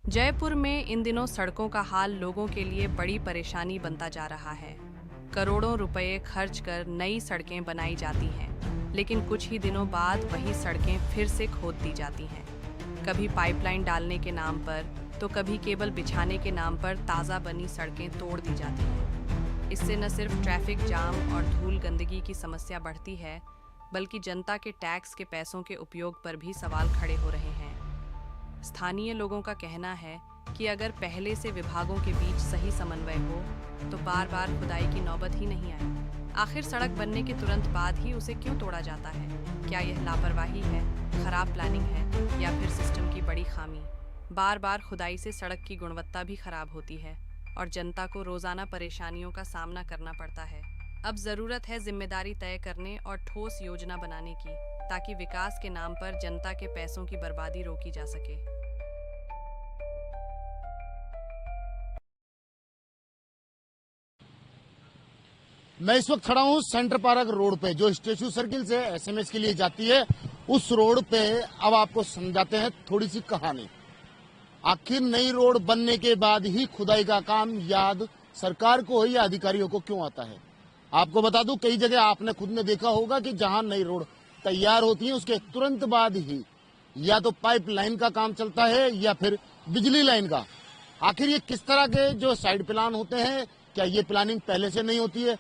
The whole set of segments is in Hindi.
जयपुर में इन दिनों सड़कों का हाल लोगों के लिए बड़ी परेशानी बनता जा रहा है। करोड़ों रुपए खर्च कर नई सड़कें बनाई जाती हैं, लेकिन कुछ ही दिनों बाद वही सड़कें फिर से खोद दी जाती हैं। कभी पाइपलाइन डालने के नाम पर तो कभी केबल बिछाने के नाम पर ताज़ा बनी सड़कें तोड़ दी जाती हैं। इससे न सिर्फ ट्रैफिक जाम और धूल गंदगी की समस्या बढ़ती है, बल्कि जनता के टैक्स के पैसों के उपयोग पर भी सवाल खड़े हो रहे हैं। स्थानीय लोगों का कहना है कि अगर पहले से विभागों के बीच सही समन्वय हो तो बार बार खुदाई की नौबत ही नहीं आए। आखिर सड़क बनने के तुरंत बाद ही उसे क्यों तोड़ा जाता है? क्या यह लापरवाही है, खराब प्लानिंग है, या फिर सिस्टम की बड़ी खामी? बार बार खुदाई से सड़क की गुणवत्ता भी खराब होती है और जनता को रोजाना परेशानियों का सामना करना पड़ता है। अब जरूरत है जिम्मेदारी तय करने और ठोस योजना बनाने की, ताकि विकास के नाम पर जनता के पैसों की बर्बादी रोकी जा सके। मैं इस वक्त खड़ा हूं सेंटर पार्क रोड पे, जो स्टेचू सर्किल से एसएमएस के लिए जाती है। उस रोड पे अब आपको समझाते हैं थोड़ी सी कहानी। आखिर नई रोड बनने के बाद ही खुदाई का काम याद सरकार को या अधिकारियों को क्यों आता है? आपको बता दूं, कई जगह आपने खुद ने देखा होगा कि जहां नई रोड तैयार होती है उसके तुरंत बाद ही या तो पाइपलाइन का काम चलता है या फिर बिजली लाइन का। आखिर ये किस तरह के जो साइड प्लान होते हैं, क्या ये प्लानिंग पहले से नहीं होती है?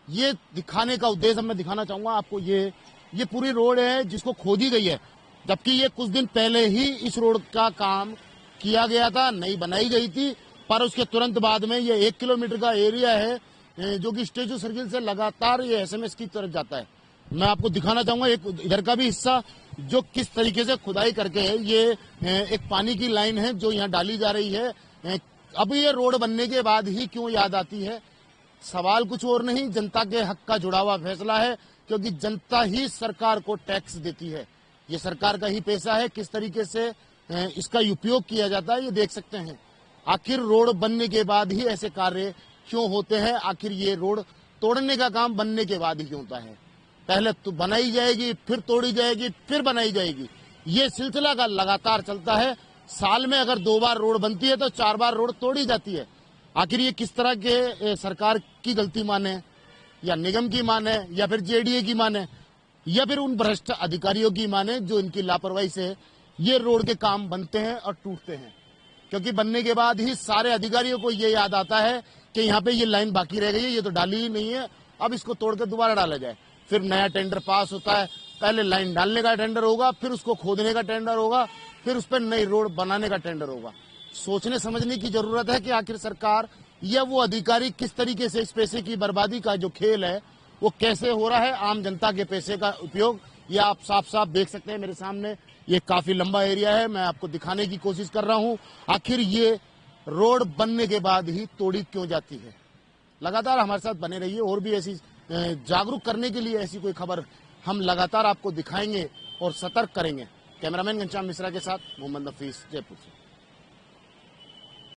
ये दिखाने का उद्देश्य मैं दिखाना चाहूंगा आपको। ये पूरी रोड है जिसको खोदी गई है, जबकि ये कुछ दिन पहले ही इस रोड का काम किया गया था, नई बनाई गई थी। पर उसके तुरंत बाद में ये 1 किलोमीटर का एरिया है जो कि स्टेचू सर्किल से लगातार ये एसएमएस की तरफ जाता है। मैं आपको दिखाना चाहूंगा एक इधर का भी हिस्सा जो किस तरीके से खुदाई करके है। ये एक पानी की लाइन है जो यहाँ डाली जा रही है। अब ये रोड बनने के बाद ही क्यों याद आती है? सवाल कुछ और नहीं, जनता के हक का जुड़ा हुआ फैसला है, क्योंकि जनता ही सरकार को टैक्स देती है। ये सरकार का ही पैसा है। किस तरीके से इसका उपयोग किया जाता है ये देख सकते हैं। आखिर रोड बनने के बाद ही ऐसे कार्य क्यों होते हैं? आखिर ये रोड तोड़ने का काम बनने के बाद ही क्यों होता है? पहले तो बनाई जाएगी, फिर तोड़ी जाएगी, फिर बनाई जाएगी। ये सिलसिला का लगातार चलता है। साल में अगर 2 बार रोड बनती है तो 4 बार रोड तोड़ी जाती है। आखिर ये किस तरह के सरकार की गलती माने, या निगम की माने, या फिर जेडीए की माने, या फिर उन भ्रष्ट अधिकारियों की माने जो इनकी लापरवाही से ये रोड के काम बनते हैं और टूटते हैं? क्योंकि बनने के बाद ही सारे अधिकारियों को ये याद आता है कि यहाँ पे ये लाइन बाकी रह गई है, ये तो डाली ही नहीं है, अब इसको तोड़कर दोबारा डाला जाए। फिर नया टेंडर पास होता है। पहले लाइन डालने का टेंडर होगा, फिर उसको खोदने का टेंडर होगा, फिर उस पर नई रोड बनाने का टेंडर होगा। सोचने समझने की जरूरत है कि आखिर सरकार या वो अधिकारी किस तरीके से इस पैसे की बर्बादी का जो खेल है वो कैसे हो रहा है, आम जनता के पैसे का उपयोग। ये आप साफ साफ देख सकते हैं मेरे सामने। ये काफी लंबा एरिया है, मैं आपको दिखाने की कोशिश कर रहा हूं। आखिर ये रोड बनने के बाद ही तोड़ी क्यों जाती है? लगातार हमारे साथ बने रहिए, और भी ऐसी जागरूक करने के लिए ऐसी कोई खबर हम लगातार आपको दिखाएंगे और सतर्क करेंगे। कैमरामैन घनश्याम मिश्रा के साथ मोहम्मद नफीस, जयपुर से।